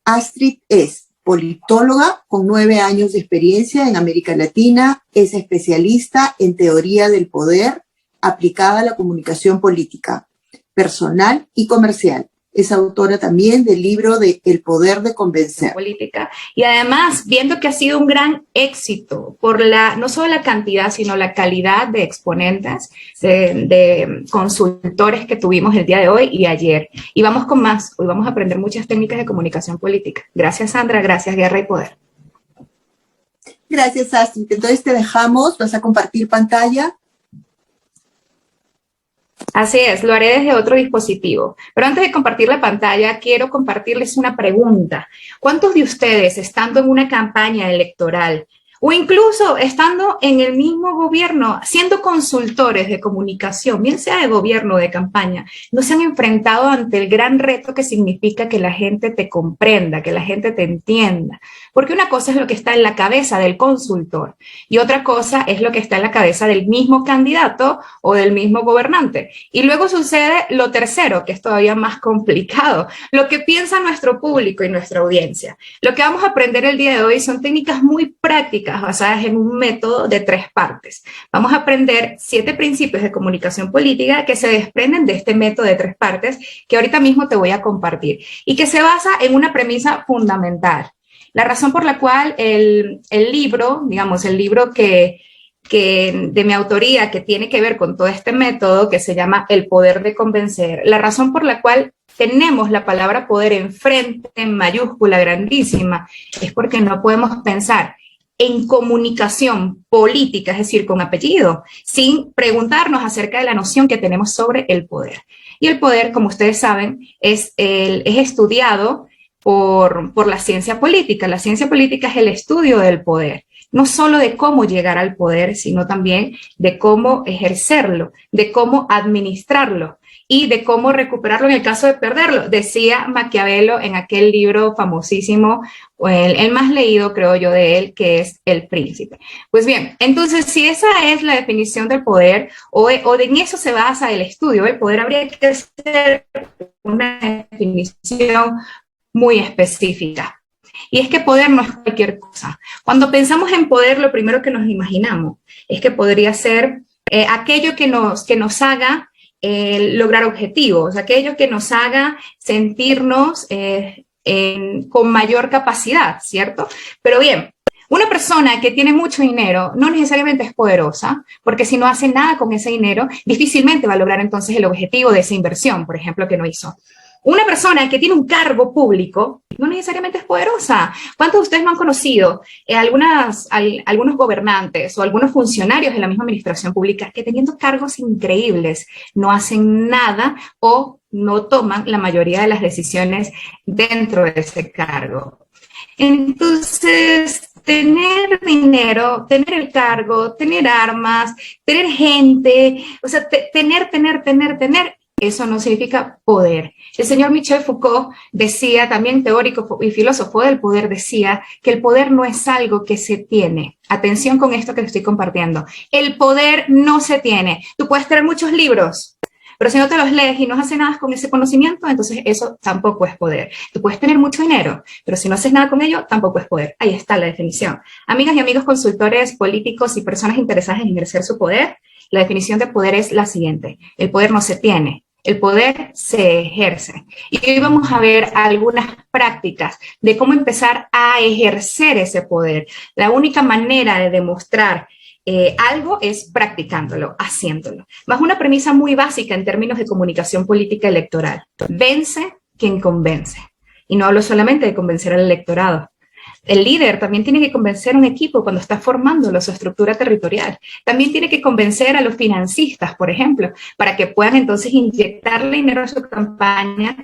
Astrid es politóloga con 9 años de experiencia en América Latina, es especialista en teoría del poder aplicada a la comunicación política, personal y comercial. Es autora también del libro de El poder de convencer. Política. Y además, viendo que ha sido un gran éxito por no solo la cantidad, sino la calidad de exponentes, de consultores que tuvimos el día de hoy y ayer. Y vamos con más. Hoy vamos a aprender muchas técnicas de comunicación política. Gracias, Sandra. Gracias, Guerra y Poder. Gracias, Astrid. Entonces te dejamos. ¿Vas a compartir pantalla? Así es, lo haré desde otro dispositivo. Pero antes de compartir la pantalla, quiero compartirles una pregunta. ¿Cuántos de ustedes, estando en una campaña electoral o incluso estando en el mismo gobierno, siendo consultores de comunicación, bien sea de gobierno o de campaña, no se han enfrentado ante el gran reto que significa que la gente te comprenda, que la gente te entienda? Porque una cosa es lo que está en la cabeza del consultor y otra cosa es lo que está en la cabeza del mismo candidato o del mismo gobernante. Y luego sucede lo tercero, que es todavía más complicado, lo que piensa nuestro público y nuestra audiencia. Lo que vamos a aprender el día de hoy son técnicas muy prácticas basadas en un método de 3 partes. Vamos a aprender 7 principios de comunicación política que se desprenden de este método de 3 partes que ahorita mismo te voy a compartir y que se basa en una premisa fundamental. La razón por la cual el libro, digamos, el libro que de mi autoría, que tiene que ver con todo este método, que se llama El poder de convencer, la razón por la cual tenemos la palabra poder enfrente, en mayúscula, grandísima, es porque no podemos pensar en comunicación política, es decir, con apellido, sin preguntarnos acerca de la noción que tenemos sobre el poder. Y el poder, como ustedes saben, es estudiado por la ciencia política. La ciencia política es el estudio del poder, no solo de cómo llegar al poder, sino también de cómo ejercerlo, de cómo administrarlo y de cómo recuperarlo en el caso de perderlo. Decía Maquiavelo en aquel libro famosísimo, el más leído, creo yo, de él, que es El Príncipe. Pues bien, entonces, si esa es la definición del poder, o en eso se basa el estudio del poder, habría que hacer una definición muy específica. Y es que poder no es cualquier cosa. Cuando pensamos en poder, lo primero que nos imaginamos es que podría ser aquello que nos haga lograr objetivos, aquello que nos haga sentirnos con mayor capacidad, ¿cierto? Pero bien, una persona que tiene mucho dinero no necesariamente es poderosa, porque si no hace nada con ese dinero, difícilmente va a lograr entonces el objetivo de esa inversión, por ejemplo, que no hizo. Una persona que tiene un cargo público no necesariamente es poderosa. ¿Cuántos de ustedes no han conocido algunos gobernantes o algunos funcionarios de la misma administración pública que teniendo cargos increíbles no hacen nada o no toman la mayoría de las decisiones dentro de ese cargo? Entonces, tener dinero, tener el cargo, tener armas, tener gente, o sea, tener, eso no significa poder. El señor Michel Foucault decía, también teórico y filósofo del poder, decía que el poder no es algo que se tiene. Atención con esto que les estoy compartiendo. El poder no se tiene. Tú puedes tener muchos libros, pero si no te los lees y no haces nada con ese conocimiento, entonces eso tampoco es poder. Tú puedes tener mucho dinero, pero si no haces nada con ello, tampoco es poder. Ahí está la definición. Amigas y amigos consultores políticos y personas interesadas en ejercer su poder, la definición de poder es la siguiente. El poder no se tiene. El poder se ejerce. Y hoy vamos a ver algunas prácticas de cómo empezar a ejercer ese poder. La única manera de demostrar algo es practicándolo, haciéndolo. Bajo una premisa muy básica en términos de comunicación política electoral. Vence quien convence. Y no hablo solamente de convencer al electorado. El líder también tiene que convencer a un equipo cuando está formándolo, su estructura territorial. También tiene que convencer a los financistas, por ejemplo, para que puedan entonces inyectarle dinero a su campaña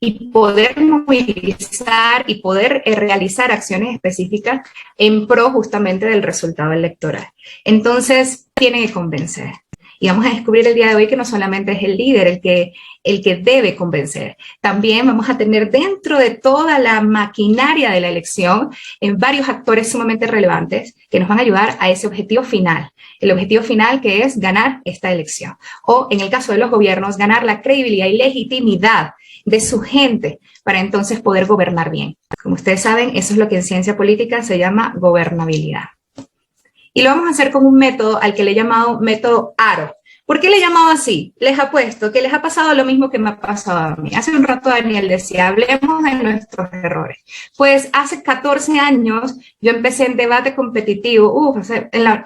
y poder movilizar y poder realizar acciones específicas en pro justamente del resultado electoral. Entonces, tiene que convencer. Y vamos a descubrir el día de hoy que no solamente es el líder el que debe convencer, también vamos a tener dentro de toda la maquinaria de la elección varios actores sumamente relevantes que nos van a ayudar a ese objetivo final. El objetivo final que es ganar esta elección. O en el caso de los gobiernos, ganar la credibilidad y legitimidad de su gente para entonces poder gobernar bien. Como ustedes saben, eso es lo que en ciencia política se llama gobernabilidad. Y lo vamos a hacer con un método al que le he llamado método ARO. ¿Por qué le he llamado así? Les apuesto que les ha pasado lo mismo que me ha pasado a mí. Hace un rato Daniel decía, hablemos de nuestros errores. Pues hace 14 años yo empecé en debate competitivo.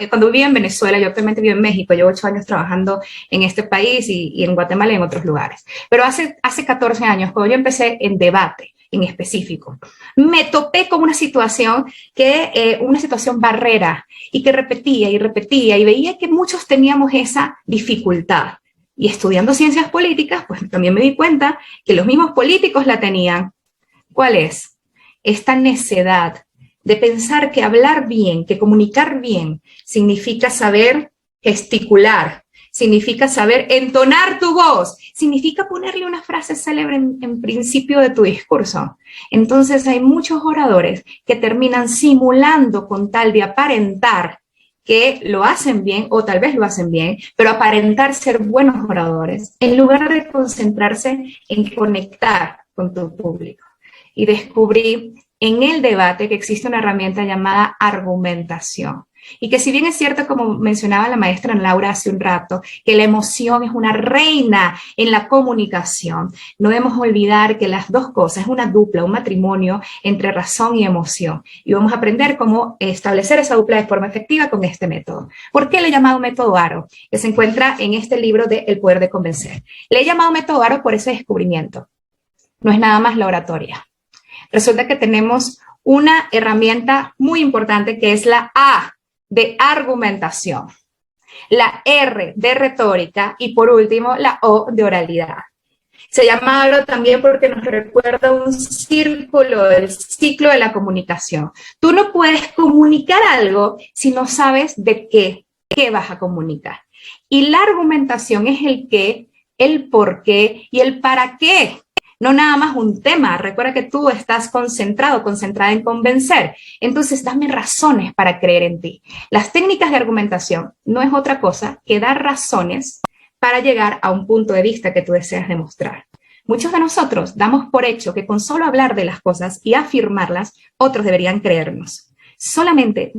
Cuando vivía en Venezuela, yo actualmente vivo en México, llevo 8 años trabajando en este país y en Guatemala y en otros lugares. Pero hace 14 años, cuando yo empecé en debate, en específico, me topé con una situación una situación barrera y que repetía y repetía y veía que muchos teníamos esa dificultad. Y estudiando ciencias políticas, pues también me di cuenta que los mismos políticos la tenían. ¿Cuál es? Esta necedad de pensar que hablar bien, que comunicar bien, significa saber gesticular, significa saber entonar tu voz, significa ponerle una frase célebre en principio de tu discurso. Entonces hay muchos oradores que terminan simulando con tal de aparentar que lo hacen bien, o tal vez lo hacen bien, pero aparentar ser buenos oradores, en lugar de concentrarse en conectar con tu público. Y descubrí en el debate que existe una herramienta llamada argumentación. Y que si bien es cierto, como mencionaba la maestra Laura hace un rato, que la emoción es una reina en la comunicación, no debemos olvidar que las dos cosas es una dupla, un matrimonio entre razón y emoción. Y vamos a aprender cómo establecer esa dupla de forma efectiva con este método. ¿Por qué le he llamado método ARO? Que se encuentra en este libro de El poder de convencer. Le he llamado método ARO por ese descubrimiento. No es nada más la oratoria. Resulta que tenemos una herramienta muy importante que es la A de argumentación, la R de retórica y por último la O de oralidad. Se llama ARO también porque nos recuerda un círculo, el ciclo de la comunicación. Tú no puedes comunicar algo si no sabes de qué vas a comunicar. Y la argumentación es el qué, el por qué y el para qué. No nada más un tema. Recuerda que tú estás concentrado, concentrada en convencer. Entonces, dame razones para creer en ti. Las técnicas de argumentación no es otra cosa que dar razones para llegar a un punto de vista que tú deseas demostrar. Muchos de nosotros damos por hecho que con solo hablar de las cosas y afirmarlas, otros deberían creernos. Solamente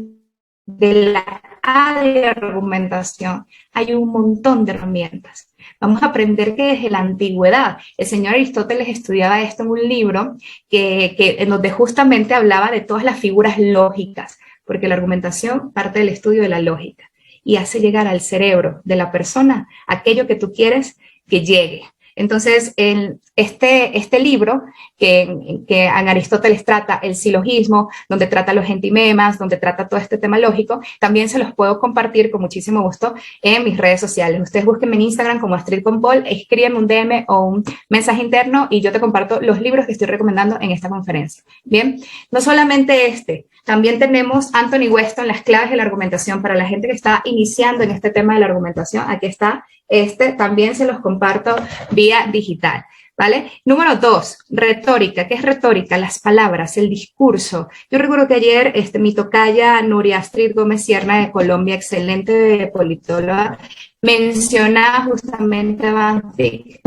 de la A de argumentación hay un montón de herramientas. Vamos a aprender que desde la antigüedad, el señor Aristóteles estudiaba esto en un libro en donde justamente hablaba de todas las figuras lógicas, porque la argumentación parte del estudio de la lógica y hace llegar al cerebro de la persona aquello que tú quieres que llegue. Entonces, este libro que en Aristóteles trata el silogismo, donde trata los entimemas, donde trata todo este tema lógico, también se los puedo compartir con muchísimo gusto en mis redes sociales. Ustedes búsquenme en Instagram como Astrid con Paul, escríbanme un DM o un mensaje interno y yo te comparto los libros que estoy recomendando en esta conferencia. Bien, no solamente también tenemos Anthony Weston, las claves de la argumentación para la gente que está iniciando en este tema de la argumentación. Aquí está. También se los comparto vía digital, ¿vale? Número 2, retórica. ¿Qué es retórica? Las palabras, el discurso. Yo recuerdo que ayer mi tocaya Nuria Astrid Gómez Sierra de Colombia, excelente politóloga, mencionaba justamente a Van Dyck,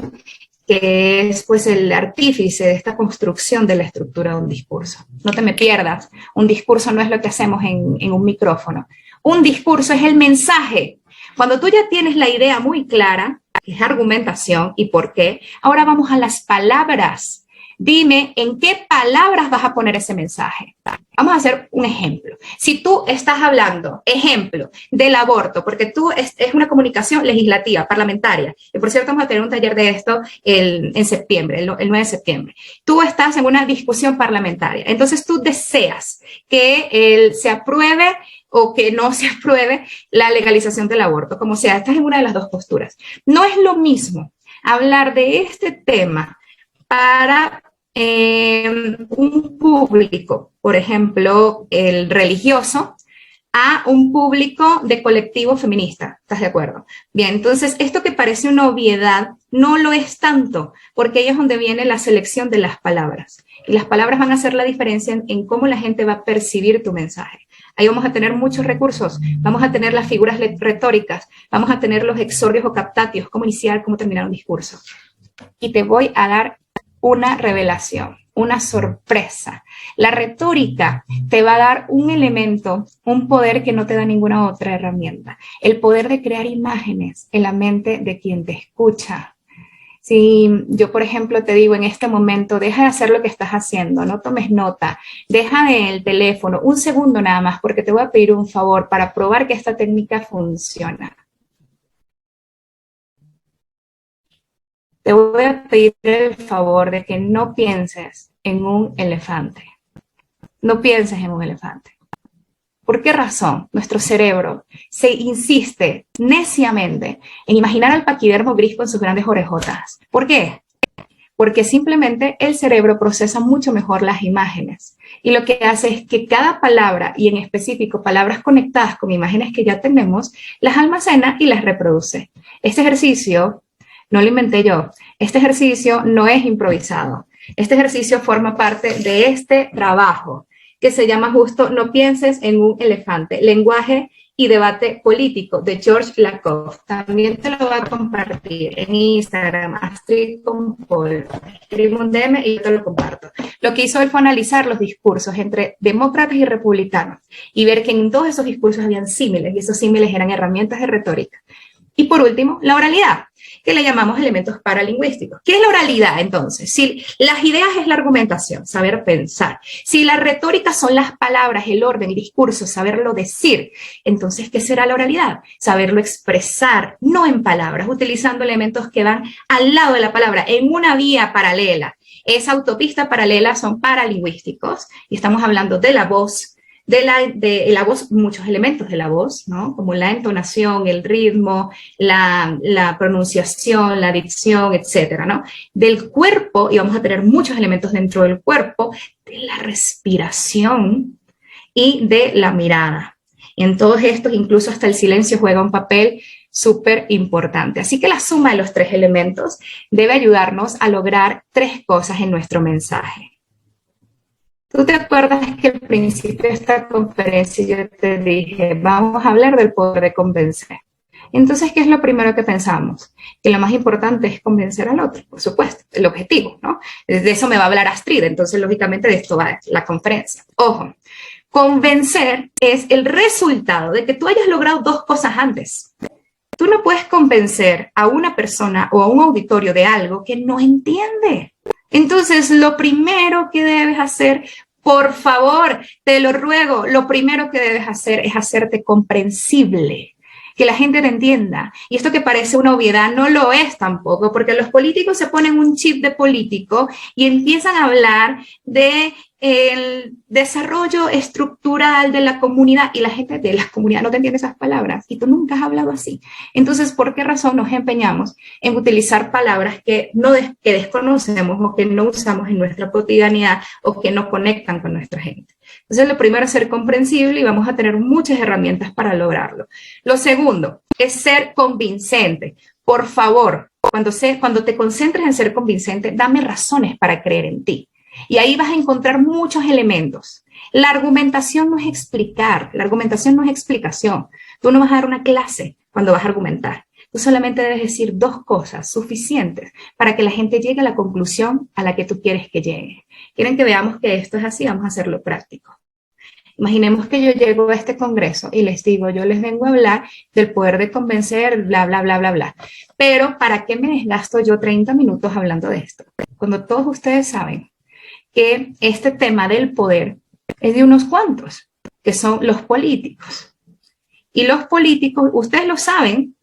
que es pues el artífice de esta construcción de la estructura de un discurso. No te me pierdas, un discurso no es lo que hacemos en un micrófono. Un discurso es el mensaje. Cuando tú ya tienes la idea muy clara, que es argumentación y por qué, ahora vamos a las palabras. Dime en qué palabras vas a poner ese mensaje. Vamos a hacer un ejemplo. Si tú estás hablando, ejemplo, del aborto, porque tú es una comunicación legislativa, parlamentaria, y por cierto vamos a tener un taller de esto en septiembre, el 9 de septiembre. Tú estás en una discusión parlamentaria, entonces tú deseas que se apruebe o que no se apruebe la legalización del aborto, como sea, estás en una de las dos posturas. No es lo mismo hablar de este tema para un público, por ejemplo, el religioso, a un público de colectivo feminista. ¿Estás de acuerdo? Bien, entonces esto que parece una obviedad no lo es tanto, porque ahí es donde viene la selección de las palabras. Y las palabras van a hacer la diferencia en cómo la gente va a percibir tu mensaje. Ahí vamos a tener muchos recursos, vamos a tener las figuras retóricas, vamos a tener los exordios o captatios, cómo iniciar, cómo terminar un discurso. Y te voy a dar una revelación, una sorpresa. La retórica te va a dar un elemento, un poder que no te da ninguna otra herramienta. El poder de crear imágenes en la mente de quien te escucha. Si yo, por ejemplo, te digo en este momento, deja de hacer lo que estás haciendo, no tomes nota, deja el teléfono, un segundo nada más, porque te voy a pedir un favor para probar que esta técnica funciona. Te voy a pedir el favor de que no pienses en un elefante. No pienses en un elefante. ¿Por qué razón nuestro cerebro se insiste neciamente en imaginar al paquidermo gris con sus grandes orejotas? ¿Por qué? Porque simplemente el cerebro procesa mucho mejor las imágenes. Y lo que hace es que cada palabra, y en específico palabras conectadas con imágenes que ya tenemos, las almacena y las reproduce. Este ejercicio no lo inventé yo. Este ejercicio no es improvisado. Este ejercicio forma parte de este trabajo que se llama justo No pienses en un elefante, lenguaje y debate político, de George Lakoff. También te lo voy a compartir en Instagram, Astrid con Paul. Escribe un DM y yo te lo comparto. Lo que hizo él fue analizar los discursos entre demócratas y republicanos y ver que en todos esos discursos habían símiles, y esos símiles eran herramientas de retórica. Y por último, la oralidad, que le llamamos elementos paralingüísticos. ¿Qué es la oralidad, entonces? Si las ideas es la argumentación, saber pensar. Si la retórica son las palabras, el orden, el discurso, saberlo decir, entonces, ¿qué será la oralidad? Saberlo expresar, no en palabras, utilizando elementos que van al lado de la palabra, en una vía paralela. Esa autopista paralela son paralingüísticos, y estamos hablando de la voz, de la voz, muchos elementos de la voz, ¿no? Como la entonación, el ritmo, la pronunciación, la dicción, etcétera, ¿no? Del cuerpo, y vamos a tener muchos elementos dentro del cuerpo, de la respiración y de la mirada. En todos estos, incluso hasta el silencio juega un papel súper importante. Así que la suma de los tres elementos debe ayudarnos a lograr tres cosas en nuestro mensaje. ¿Tú te acuerdas que al principio de esta conferencia yo te dije, vamos a hablar del poder de convencer? Entonces, ¿qué es lo primero que pensamos? Que lo más importante es convencer al otro, por supuesto, el objetivo, ¿no? De eso me va a hablar Astrid, entonces lógicamente de esto va la conferencia. Ojo, convencer es el resultado de que tú hayas logrado dos cosas antes. Tú no puedes convencer a una persona o a un auditorio de algo que no entiende. Entonces, lo primero que debes hacer, por favor, te lo ruego, lo primero que debes hacer es hacerte comprensible, que la gente te entienda. Y esto que parece una obviedad no lo es tampoco, porque los políticos se ponen un chip de político y empiezan a hablar de el desarrollo estructural de la comunidad, y la gente de la comunidad no te entiende esas palabras, y tú nunca has hablado así. Entonces, ¿por qué razón nos empeñamos en utilizar palabras que desconocemos o que no usamos en nuestra cotidianidad o que no conectan con nuestra gente? Entonces, lo primero es ser comprensible, y vamos a tener muchas herramientas para lograrlo. Lo segundo es ser convincente. Por favor, cuando te concentres en ser convincente, dame razones para creer en ti. Y ahí vas a encontrar muchos elementos. La argumentación no es explicar, la argumentación no es explicación. Tú no vas a dar una clase cuando vas a argumentar. Tú solamente debes decir dos cosas suficientes para que la gente llegue a la conclusión a la que tú quieres que llegue. ¿Quieren que veamos que esto es así? Vamos a hacerlo práctico. Imaginemos que yo llego a este congreso y les digo, yo les vengo a hablar del poder de convencer, bla, bla, bla, bla, bla. Pero, ¿para qué me desgasto yo 30 minutos hablando de esto? Cuando todos ustedes saben que este tema del poder es de unos cuantos, que son los políticos. Y los políticos, ustedes lo saben,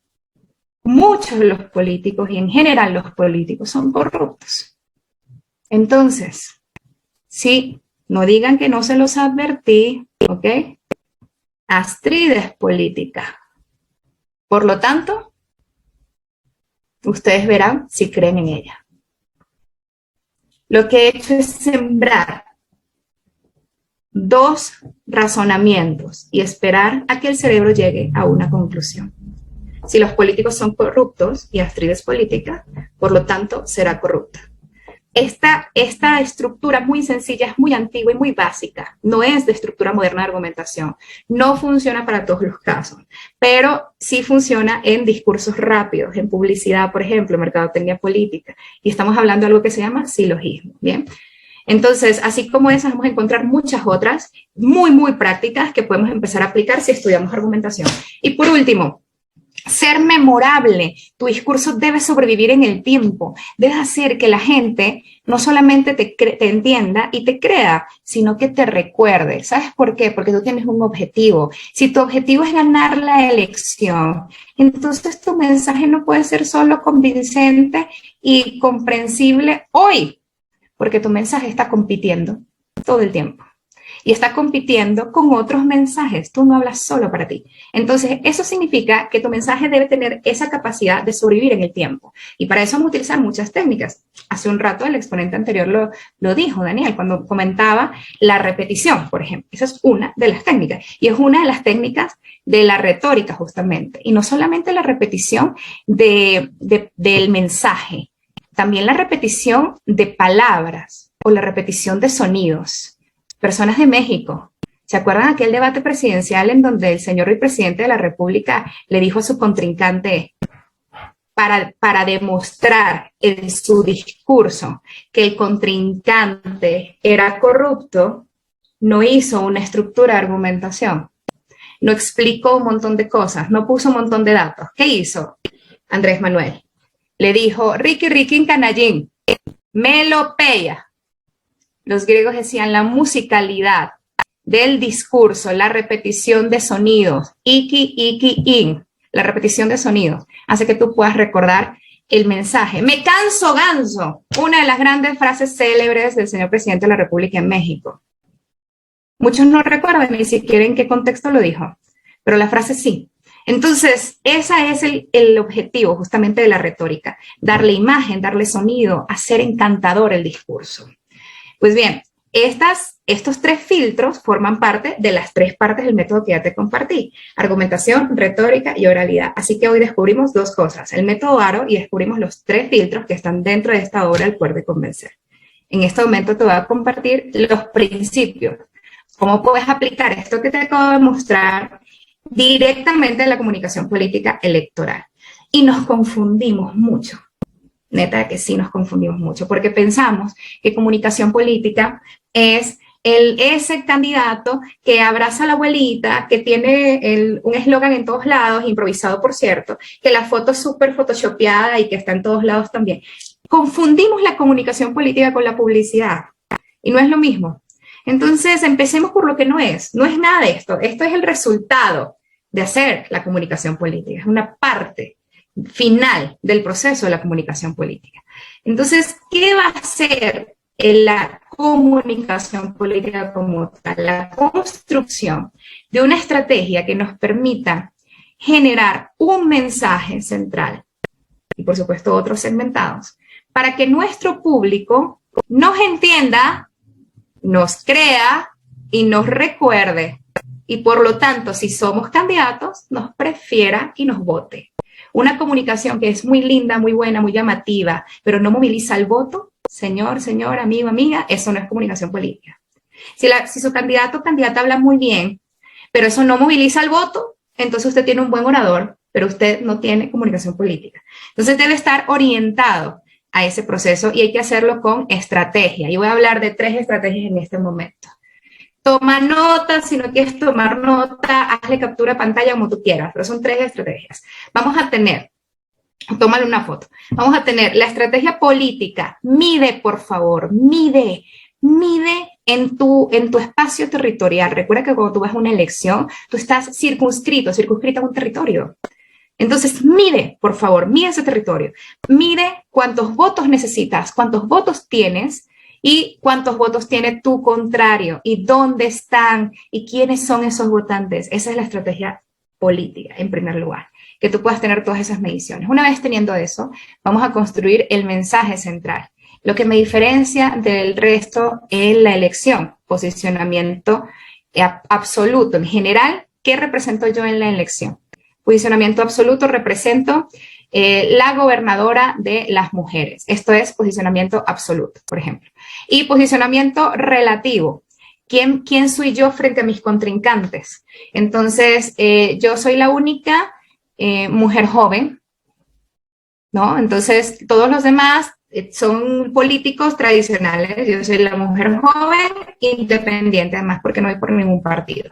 muchos de los políticos y en general los políticos son corruptos. Entonces, sí, no digan que no se los advertí, ¿ok? Astrid es política. Por lo tanto, ustedes verán si creen en ella. Lo que he hecho es sembrar 2 razonamientos y esperar a que el cerebro llegue a una conclusión. Si los políticos son corruptos y Astrid es política, por lo tanto será corrupta. Esta estructura muy sencilla es muy antigua y muy básica, no es de estructura moderna de argumentación, no funciona para todos los casos, pero sí funciona en discursos rápidos, en publicidad, por ejemplo, mercadotecnia política, y estamos hablando de algo que se llama silogismo, ¿bien? Entonces, así como esas, vamos a encontrar muchas otras muy prácticas que podemos empezar a aplicar si estudiamos argumentación. Y por último, ser memorable. Tu discurso debe sobrevivir en el tiempo. Debes hacer que la gente no solamente te entienda y te crea, sino que te recuerde. ¿Sabes por qué? Porque tú tienes un objetivo. Si tu objetivo es ganar la elección, entonces tu mensaje no puede ser solo convincente y comprensible hoy, porque tu mensaje está compitiendo todo el tiempo. Y está compitiendo con otros mensajes. Tú no hablas solo para ti. Entonces, eso significa que tu mensaje debe tener esa capacidad de sobrevivir en el tiempo. Y para eso vamos a utilizar muchas técnicas. Hace un rato el exponente anterior lo dijo, Daniel, cuando comentaba la repetición, por ejemplo. Esa es una de las técnicas. Y es una de las técnicas de la retórica, justamente. Y no solamente la repetición del mensaje, también la repetición de palabras o la repetición de sonidos. Personas de México, ¿se acuerdan de aquel debate presidencial en donde el señor presidente de la República le dijo a su contrincante para demostrar en su discurso que el contrincante era corrupto, no hizo una estructura de argumentación, no explicó un montón de cosas, no puso un montón de datos? ¿Qué hizo Andrés Manuel? Le dijo, Ricky, canallín, melopeya. Los griegos decían la musicalidad del discurso, la repetición de sonidos, in, la repetición de sonidos, hace que tú puedas recordar el mensaje. Me canso ganso, una de las grandes frases célebres del señor presidente de la República en México. Muchos no recuerdan ni siquiera en qué contexto lo dijo, pero la frase sí. Entonces, ese es el objetivo justamente de la retórica, darle imagen, darle sonido, hacer encantador el discurso. Pues bien, estos 3 filtros forman parte de las 3 partes del método que ya te compartí: argumentación, retórica y oralidad. Así que hoy descubrimos 2 cosas: el método ARO, y descubrimos los 3 filtros que están dentro de esta obra, El Poder de Convencer. En este momento te voy a compartir los principios, cómo puedes aplicar esto que te acabo de mostrar directamente en la comunicación política electoral. Y nos confundimos mucho. Neta que sí nos confundimos mucho, porque pensamos que comunicación política es ese candidato que abraza a la abuelita, que tiene un eslogan en todos lados, improvisado por cierto, que la foto es súper photoshopeada y que está en todos lados también. Confundimos la comunicación política con la publicidad y no es lo mismo. Entonces empecemos por lo que no es nada de esto. Esto es el resultado de hacer la comunicación política, es una parte final del proceso de la comunicación política. Entonces, ¿qué va a ser la comunicación política como tal? La construcción de una estrategia que nos permita generar un mensaje central y, por supuesto, otros segmentados, para que nuestro público nos entienda, nos crea y nos recuerde, y por lo tanto, si somos candidatos, nos prefiera y nos vote. Una comunicación que es muy linda, muy buena, muy llamativa, pero no moviliza el voto, señor, amigo, amiga, eso no es comunicación política. Si su candidato o candidata habla muy bien, pero eso no moviliza el voto, entonces usted tiene un buen orador, pero usted no tiene comunicación política. Entonces debe estar orientado a ese proceso y hay que hacerlo con estrategia. Y voy a hablar de 3 estrategias en este momento. Toma nota, si no quieres tomar nota, hazle captura de pantalla como tú quieras, pero son 3 estrategias. Vamos a tener, tómale una foto, vamos a tener la estrategia política. Mide, por favor, mide en tu espacio territorial. Recuerda que cuando tú vas a una elección, tú estás circunscrita a un territorio. Entonces, mide, por favor, mide ese territorio. Mide cuántos votos necesitas, cuántos votos tienes, y cuántos votos tiene tu contrario, y dónde están, y quiénes son esos votantes. Esa es la estrategia política, en primer lugar, que tú puedas tener todas esas mediciones. Una vez teniendo eso, vamos a construir el mensaje central. Lo que me diferencia del resto es la elección, posicionamiento absoluto. En general, ¿qué represento yo en la elección? Posicionamiento absoluto, represento la gobernadora de las mujeres. Esto es posicionamiento absoluto, por ejemplo. Y posicionamiento relativo. ¿Quién soy yo frente a mis contrincantes? Entonces, yo soy la única mujer joven, ¿no? Entonces, todos los demás son políticos tradicionales. Yo soy la mujer joven, independiente, además, porque no voy por ningún partido.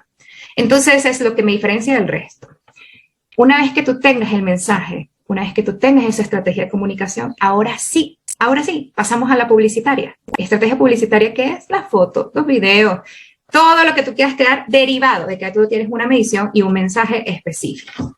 Entonces, es lo que me diferencia del resto. Una vez que tú tengas el mensaje, una vez que tú tengas esa estrategia de comunicación, ahora sí, pasamos a la publicitaria. ¿Estrategia publicitaria qué es? Las fotos, los videos, todo lo que tú quieras crear derivado de que tú tienes una medición y un mensaje específico.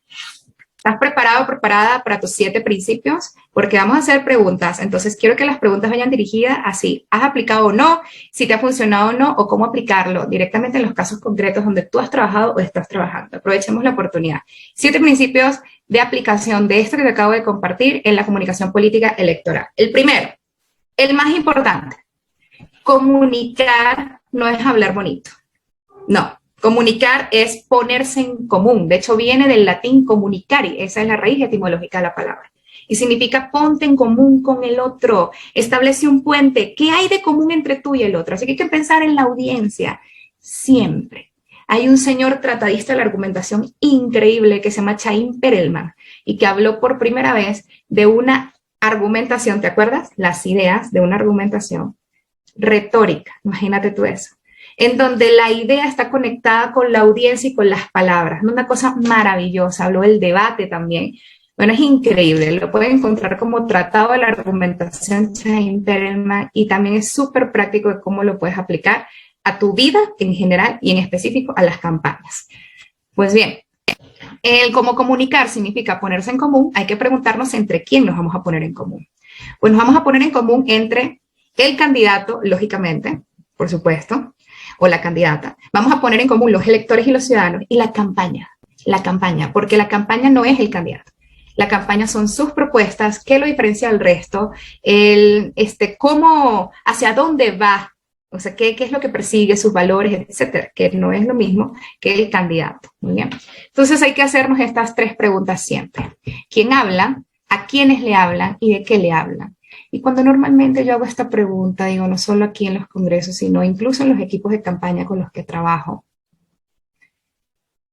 ¿Estás preparado o preparada para tus 7 principios? Porque vamos a hacer preguntas. Entonces, quiero que las preguntas vayan dirigidas así. ¿Has aplicado o no? Si te ha funcionado o no, o cómo aplicarlo directamente en los casos concretos donde tú has trabajado o estás trabajando. Aprovechemos la oportunidad. 7 principios de aplicación de esto que te acabo de compartir en la comunicación política electoral. El primero, el más importante. Comunicar no es hablar bonito. No. Comunicar es ponerse en común. De hecho, viene del latín comunicari. Esa es la raíz etimológica de la palabra. Y significa ponte en común con el otro. Establece un puente. ¿Qué hay de común entre tú y el otro? Así que hay que pensar en la audiencia. Siempre. Hay un señor tratadista de la argumentación increíble que se llama Chaim Perelman y que habló por primera vez de una argumentación, ¿te acuerdas? Las ideas de una argumentación retórica. Imagínate tú eso. En donde la idea está conectada con la audiencia y con las palabras. Una cosa maravillosa. Habló del debate también. Bueno, es increíble. Lo pueden encontrar como Tratado de la Argumentación Chaim Perelman y también es súper práctico de cómo lo puedes aplicar a tu vida en general y en específico a las campañas. Pues bien, el cómo comunicar significa ponerse en común. Hay que preguntarnos entre quién nos vamos a poner en común. Pues nos vamos a poner en común entre el candidato, lógicamente, por supuesto, o la candidata. Vamos a poner en común los electores y los ciudadanos y la campaña, porque la campaña no es el candidato. La campaña son sus propuestas, qué lo diferencia del resto, cómo, hacia dónde va, o sea, qué es lo que persigue, sus valores, etcétera, que no es lo mismo que el candidato. Muy bien. Entonces hay que hacernos estas 3 preguntas siempre. ¿Quién habla? ¿A quiénes le hablan? ¿Y de qué le hablan? Y cuando normalmente yo hago esta pregunta, digo, no solo aquí en los congresos, sino incluso en los equipos de campaña con los que trabajo.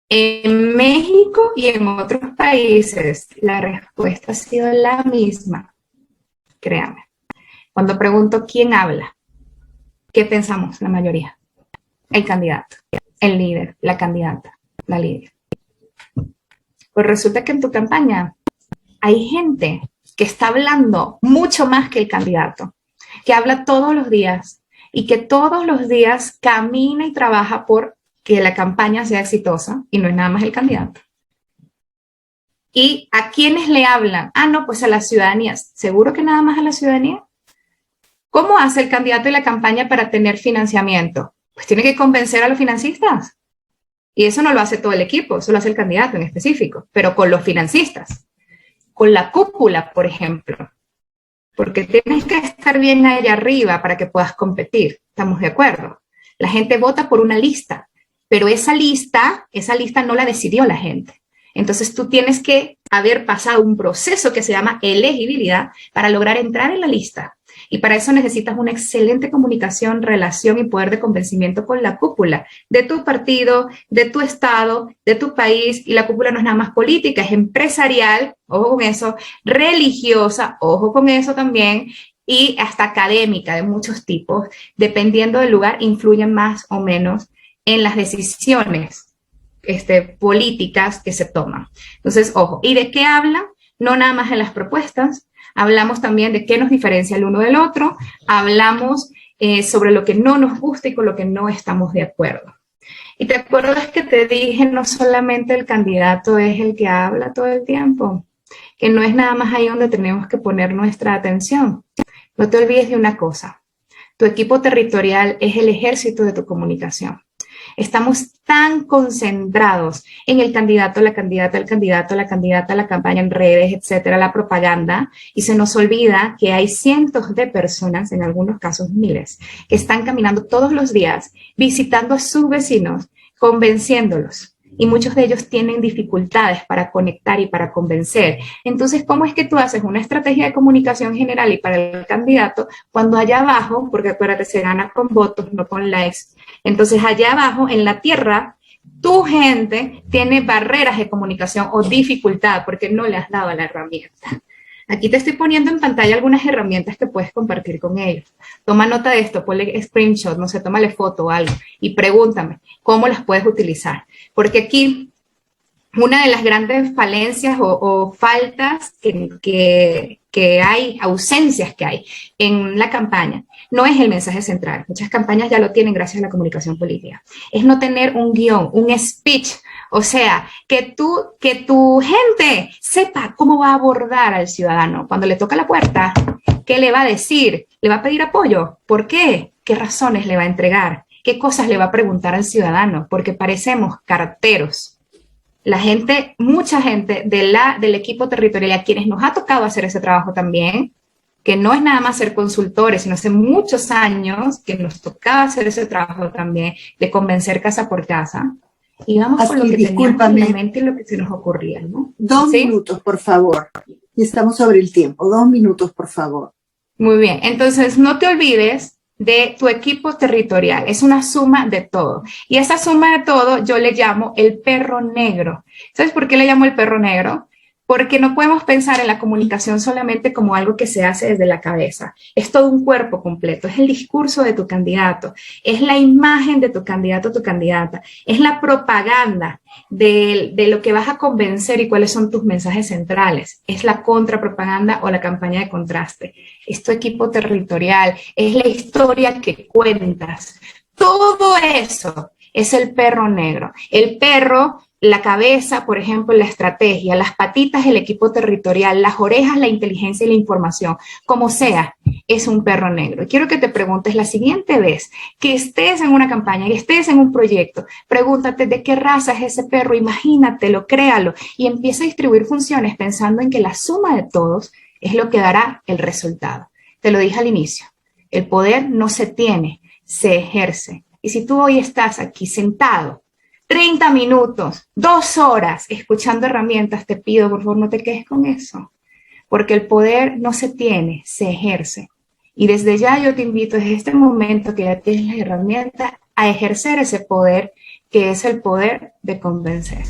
En México y en otros países, la respuesta ha sido la misma. Créame. Cuando pregunto quién habla, ¿qué pensamos la mayoría? El candidato, el líder, la candidata, la líder. Pues resulta que en tu campaña hay gente que está hablando mucho más que el candidato, que habla todos los días y que todos los días camina y trabaja por que la campaña sea exitosa y no es nada más el candidato. ¿Y a quiénes le hablan? Ah, no, pues a la ciudadanía. ¿Seguro que nada más a la ciudadanía? ¿Cómo hace el candidato y la campaña para tener financiamiento? Pues tiene que convencer a los financistas. Y eso no lo hace todo el equipo, eso lo hace el candidato en específico, pero con los financistas. Con la cúpula, por ejemplo, porque tienes que estar bien allá arriba para que puedas competir, ¿estamos de acuerdo? La gente vota por una lista, pero esa lista no la decidió la gente. Entonces tú tienes que haber pasado un proceso que se llama elegibilidad para lograr entrar en la lista. Y para eso necesitas una excelente comunicación, relación y poder de convencimiento con la cúpula de tu partido, de tu estado, de tu país. Y la cúpula no es nada más política, es empresarial, ojo con eso, religiosa, ojo con eso también, y hasta académica de muchos tipos. Dependiendo del lugar, influyen más o menos en las decisiones políticas que se toman. Entonces, ojo, ¿y de qué hablan? No nada más en las propuestas. Hablamos también de qué nos diferencia el uno del otro, hablamos sobre lo que no nos gusta y con lo que no estamos de acuerdo. Y te acuerdas que te dije, no solamente el candidato es el que habla todo el tiempo, que no es nada más ahí donde tenemos que poner nuestra atención. No te olvides de una cosa, tu equipo territorial es el ejército de tu comunicación. Estamos tan concentrados en el candidato, la candidata, el candidato, la candidata, la campaña en redes, etcétera, la propaganda, y se nos olvida que hay cientos de personas, en algunos casos miles, que están caminando todos los días, visitando a sus vecinos, convenciéndolos. Y muchos de ellos tienen dificultades para conectar y para convencer. Entonces, ¿cómo es que tú haces una estrategia de comunicación general y para el candidato cuando allá abajo, porque acuérdate, se gana con votos, no con likes, entonces allá abajo en la tierra, tu gente tiene barreras de comunicación o dificultad porque no le has dado la herramienta? Aquí te estoy poniendo en pantalla algunas herramientas que puedes compartir con ellos. Toma nota de esto, ponle screenshot, no sé, tómale foto o algo y pregúntame cómo las puedes utilizar. Porque aquí una de las grandes falencias o faltas que hay, ausencias que hay en la campaña, no es el mensaje central. Muchas campañas ya lo tienen gracias a la comunicación política. Es no tener un guión, un speech. O sea, que tu gente sepa cómo va a abordar al ciudadano. Cuando le toca la puerta, ¿qué le va a decir? ¿Le va a pedir apoyo? ¿Por qué? ¿Qué razones le va a entregar? ¿Qué cosas le va a preguntar al ciudadano? Porque parecemos carteros. La gente, mucha gente del equipo territorial, a quienes nos ha tocado hacer ese trabajo también, que no es nada más ser consultores, sino hace muchos años que nos tocaba hacer ese trabajo también de convencer casa por casa. Y vamos con lo que teníamos en la mente y lo que se nos ocurría, ¿no? 2 minutos, por favor. Y estamos sobre el tiempo. 2 minutos, por favor. Muy bien. Entonces, no te olvides de tu equipo territorial. Es una suma de todo. Y esa suma de todo yo le llamo el perro negro. ¿Sabes por qué le llamo el perro negro? Porque no podemos pensar en la comunicación solamente como algo que se hace desde la cabeza. Es todo un cuerpo completo. Es el discurso de tu candidato. Es la imagen de tu candidato o tu candidata. Es la propaganda de lo que vas a convencer y cuáles son tus mensajes centrales. Es la contrapropaganda o la campaña de contraste. Es tu equipo territorial. Es la historia que cuentas. Todo eso es el perro negro. El perro, la cabeza, por ejemplo, la estrategia, las patitas, el equipo territorial, las orejas, la inteligencia y la información, como sea, es un perro negro. Y quiero que te preguntes la siguiente vez que estés en una campaña, que estés en un proyecto, pregúntate de qué raza es ese perro, imagínatelo, créalo y empieza a distribuir funciones pensando en que la suma de todos es lo que dará el resultado. Te lo dije al inicio, el poder no se tiene, se ejerce. Y si tú hoy estás aquí sentado 30 minutos, 2 horas escuchando herramientas, te pido, por favor, no te quedes con eso. Porque el poder no se tiene, se ejerce. Y desde ya yo te invito desde este momento que ya tienes las herramientas a ejercer ese poder, que es el poder de convencer.